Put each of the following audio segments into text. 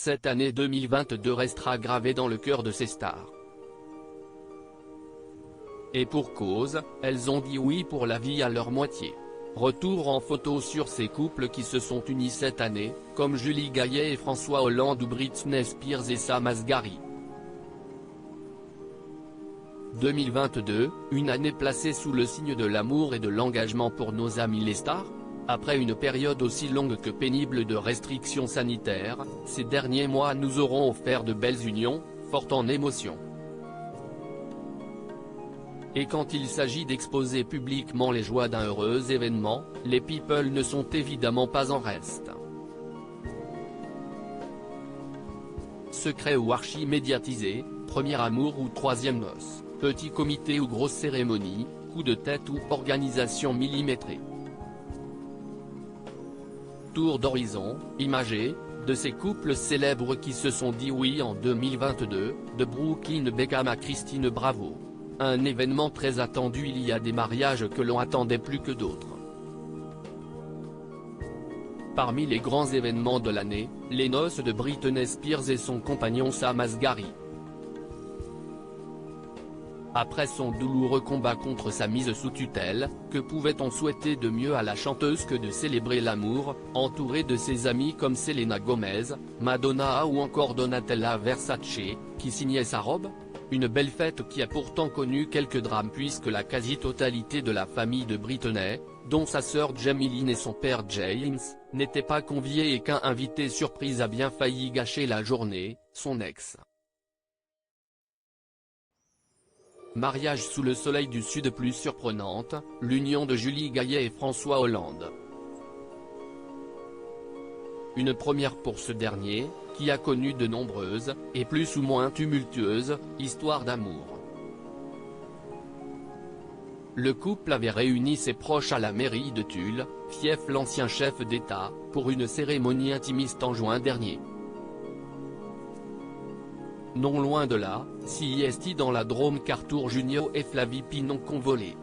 Cette année 2022 restera gravée dans le cœur de ces stars. Et pour cause, elles ont dit oui pour la vie à leur moitié. Retour en photo sur ces couples qui se sont unis cette année, comme Julie Gaillet et François Hollande ou Britney Spears et Sam Asghari. 2022, une année placée sous le signe de l'amour et de l'engagement pour nos amis les stars. Après une période aussi longue que pénible de restrictions sanitaires, ces derniers mois nous auront offert de belles unions, fortes en émotions. Et quand il s'agit d'exposer publiquement les joies d'un heureux événement, les people ne sont évidemment pas en reste. Secret ou archi-médiatisé, premier amour ou troisième noces, petit comité ou grosse cérémonie, coup de tête ou organisation millimétrée. Tour d'horizon, imagé, de ces couples célèbres qui se sont dit oui en 2022, de Brooklyn Beckham à Christine Bravo. Un événement très attendu, il y a des mariages que l'on attendait plus que d'autres. Parmi les grands événements de l'année, les noces de Britney Spears et son compagnon Sam Asghari. Après son douloureux combat contre sa mise sous tutelle, que pouvait-on souhaiter de mieux à la chanteuse que de célébrer l'amour, entourée de ses amis comme Selena Gomez, Madonna ou encore Donatella Versace, qui signait sa robe? Une belle fête qui a pourtant connu quelques drames puisque la quasi-totalité de la famille de Britney, dont sa sœur Jamie Lynn et son père James, n'était pas conviée et qu'un invité surprise a bien failli gâcher la journée, son ex. Mariage sous le soleil du Sud. Plus surprenante, l'union de Julie Gaillet et François Hollande. Une première pour ce dernier, qui a connu de nombreuses, et plus ou moins tumultueuses, histoires d'amour. Le couple avait réuni ses proches à la mairie de Tulle, fief l'ancien chef d'État, pour une cérémonie intimiste en juin dernier. Non loin de là, CIST dans la Drôme qu'Arthur Junior et Flavie Pinon convolé.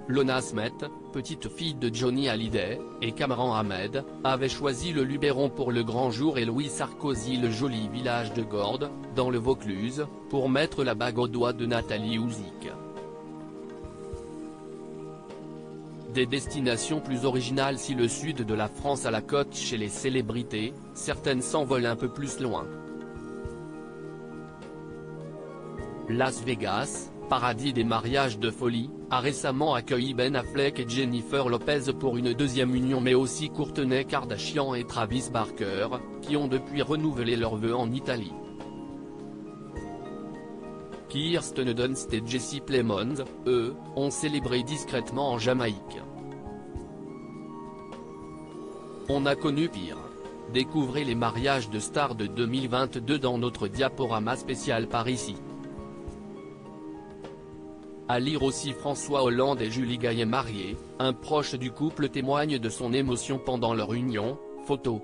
Lona Smet, petite fille de Johnny Hallyday, et Cameron Ahmed, avaient choisi le Luberon pour le grand jour et Louis Sarkozy le joli village de Gordes, dans le Vaucluse, pour mettre la bague au doigt de Nathalie Houzik. Des destinations plus originales si le sud de la France a la cote chez les célébrités, certaines s'envolent un peu plus loin. Las Vegas, paradis des mariages de folie, a récemment accueilli Ben Affleck et Jennifer Lopez pour une deuxième union, mais aussi Kourtney Kardashian et Travis Barker, qui ont depuis renouvelé leurs vœux en Italie. Kirsten Dunst et Jesse Plemons, eux, ont célébré discrètement en Jamaïque. On a connu pire. Découvrez les mariages de stars de 2022 dans notre diaporama spécial par ici. À lire aussi François Hollande et Julie Gaillet mariés, un proche du couple témoigne de son émotion pendant leur union, photo.